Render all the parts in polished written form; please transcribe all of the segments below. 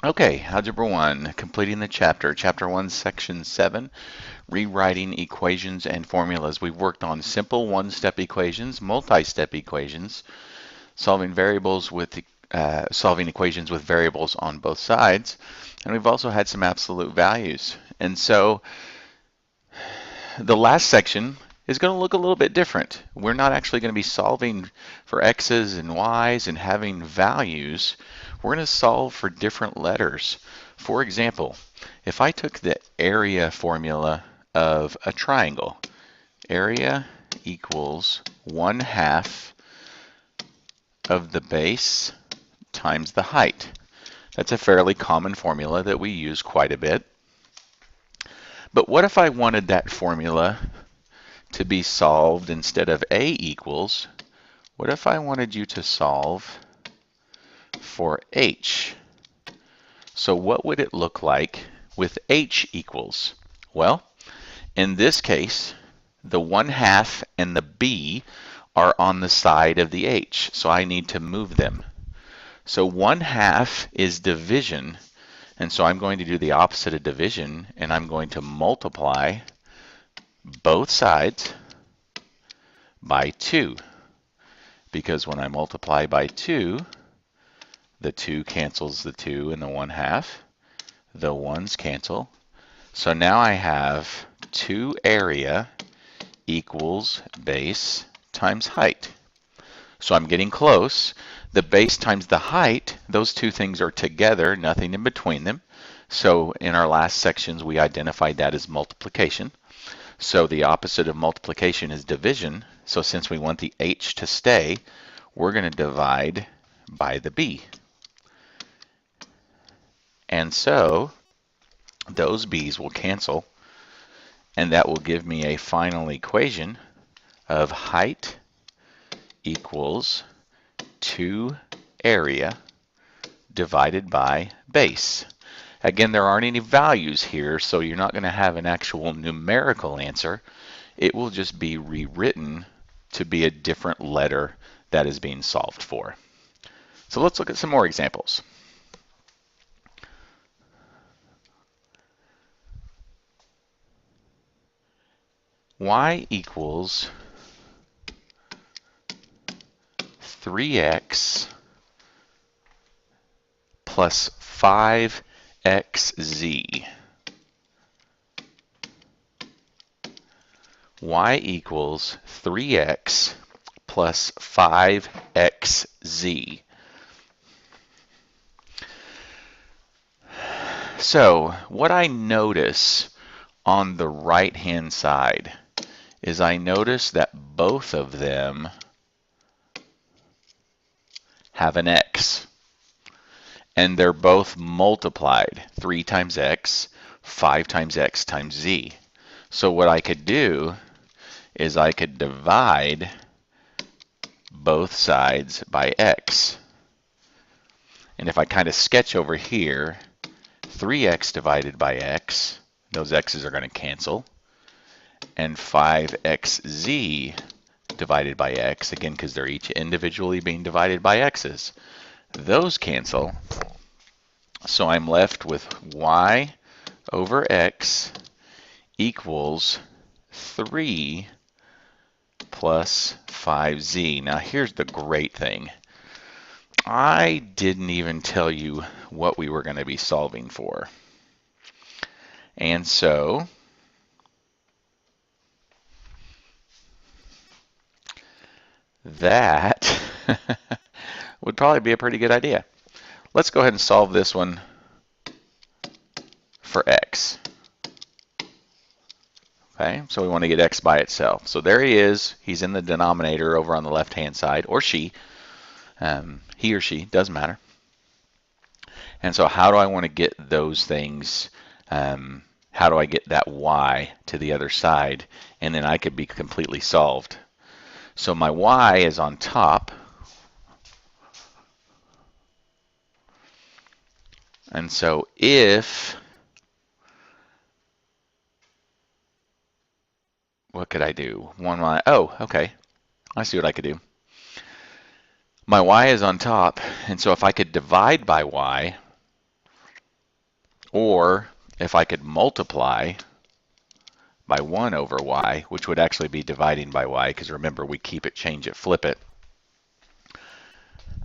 Okay, Algebra 1, completing the chapter. Chapter 1, Section 7, rewriting equations and formulas. We've worked on simple one-step equations, multi-step equations, solving equations with variables on both sides, and we've also had some absolute values. And so the last section is going to look a little bit different. We're not actually going to be solving for x's and y's and having values. We're going to solve for different letters. For example, if I took the area formula of a triangle, area equals 1/2 of the base times the height. That's a fairly common formula that we use quite a bit. But what if I wanted that formula to be solved instead of a equals? What if I wanted you to solve for h? So what would it look like with h equals? Well, in this case, the 1/2 and the b are on the side of the h, so I need to move them. So 1/2 is division, and so I'm going to do the opposite of division, and I'm going to multiply both sides by 2. Because when I multiply by 2, the 2 cancels the 2 and the 1/2. The 1's cancel. So now I have 2 area equals base times height. So I'm getting close. The base times the height, those two things are together, nothing in between them. So in our last sections, we identified that as multiplication. So the opposite of multiplication is division. So since we want the h to stay, we're going to divide by the b. And so those b's will cancel, and that will give me a final equation of height equals 2 area divided by base. Again, there aren't any values here, so you're not going to have an actual numerical answer. It will just be rewritten to be a different letter that is being solved for. So let's look at some more examples. Y equals 3x plus 5xz. Y equals 3x plus 5xz. So what I notice on the right-hand side is I notice that both of them have an x. And they're both multiplied. 3 times x, 5 times x times z. So what I could do is I could divide both sides by x. And if I kind of sketch over here, 3x divided by x, those x's are going to cancel. And 5xz divided by x, again because they're each individually being divided by x's, those cancel. So I'm left with y over x equals 3 plus 5z. Now here's the great thing. I didn't even tell you what we were going to be solving for. And so that would probably be a pretty good idea. Let's go ahead and solve this one for x. Okay, so we want to get x by itself. So there he is. He's in the denominator over on the left-hand side, or she. He or she, doesn't matter. And so how do I want to get those things? How do I get that y to the other side? And then I could be completely solved. So my y is on top. And so if, what could I do? Oh, okay. I see what I could do. My y is on top, and so if I could divide by y, Or if I could multiply by 1 over y, which would actually be dividing by y, because remember, we keep it, change it, flip it.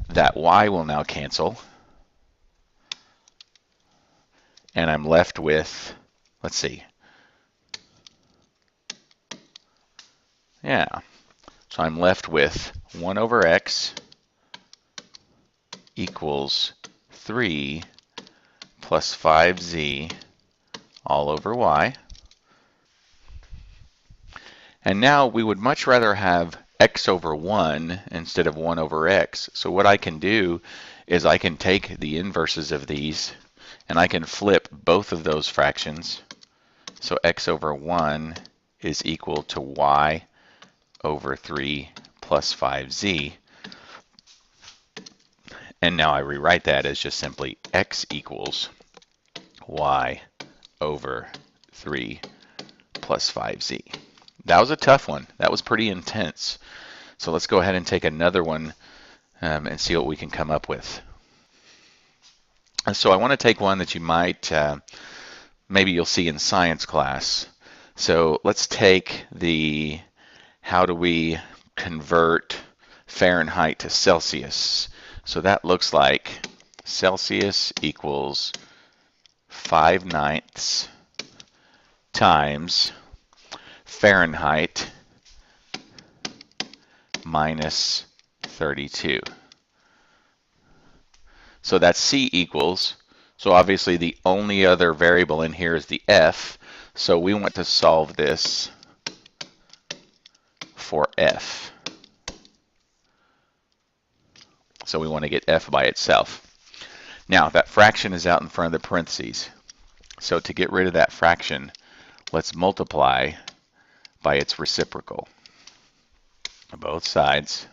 That y will now cancel. And I'm left with, let's see. Yeah. So I'm left with 1 over x equals 3 plus 5z all over y. And now we would much rather have x over 1 instead of 1 over x. So what I can do is I can take the inverses of these and I can flip both of those fractions. So x over 1 is equal to y over 3 plus 5z. And now I rewrite that as just simply x equals y over 3 plus 5z. That was a tough one. That was pretty intense. So let's go ahead and take another one and see what we can come up with. And so I want to take one that you might, maybe you'll see in science class. So let's take the, how do we convert Fahrenheit to Celsius? So that looks like Celsius equals 5/9 times Fahrenheit minus 32. So that's C equals, so obviously the only other variable in here is the F, so we want to solve this for F. So we want to get F by itself. Now that fraction is out in front of the parentheses. So to get rid of that fraction, let's multiply by its reciprocal. Both sides.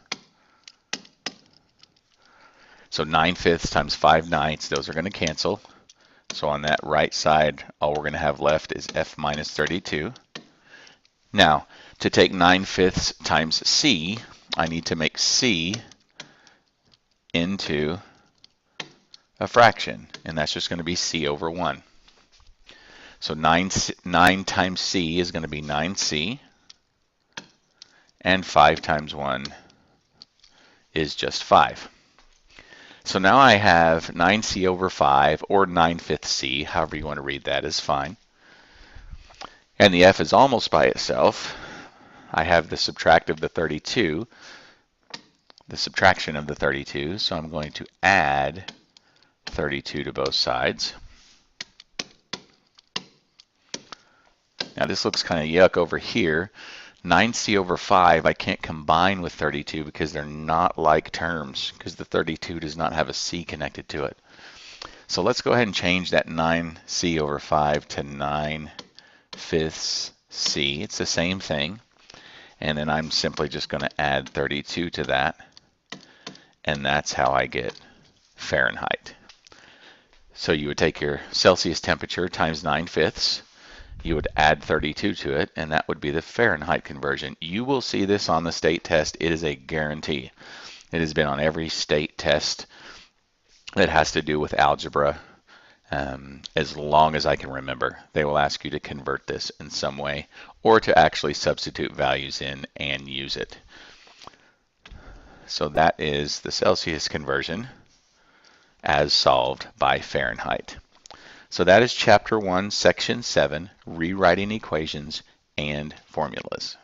So 9/5 times 5/9, those are going to cancel. So on that right side, all we're going to have left is F minus 32. Now, to take 9/5 times C, I need to make C into a fraction, and that's just going to be C over 1. So 9 times C is going to be 9C, and 5 times 1 is just 5. So now I have 9C over 5, or 9/5 C, however you want to read that is fine. And the F is almost by itself. I have the subtract of the 32, the subtraction of the 32, so I'm going to add 32 to both sides. Now this looks kind of yuck over here. 9C over 5 I can't combine with 32 because they're not like terms, because the 32 does not have a C connected to it. So let's go ahead and change that 9C over 5 to 9/5 C. It's the same thing. And then I'm simply just going to add 32 to that. And that's how I get Fahrenheit. So you would take your Celsius temperature times 9/5. You would add 32 to it, and that would be the Fahrenheit conversion. You will see this on the state test. It is a guarantee. It has been on every state test that has to do with algebra. As long as I can remember, they will ask you to convert this in some way or to actually substitute values in and use it. So that is the Celsius conversion as solved by Fahrenheit. So that is Chapter 1, Section 7, Rewriting Equations and Formulas.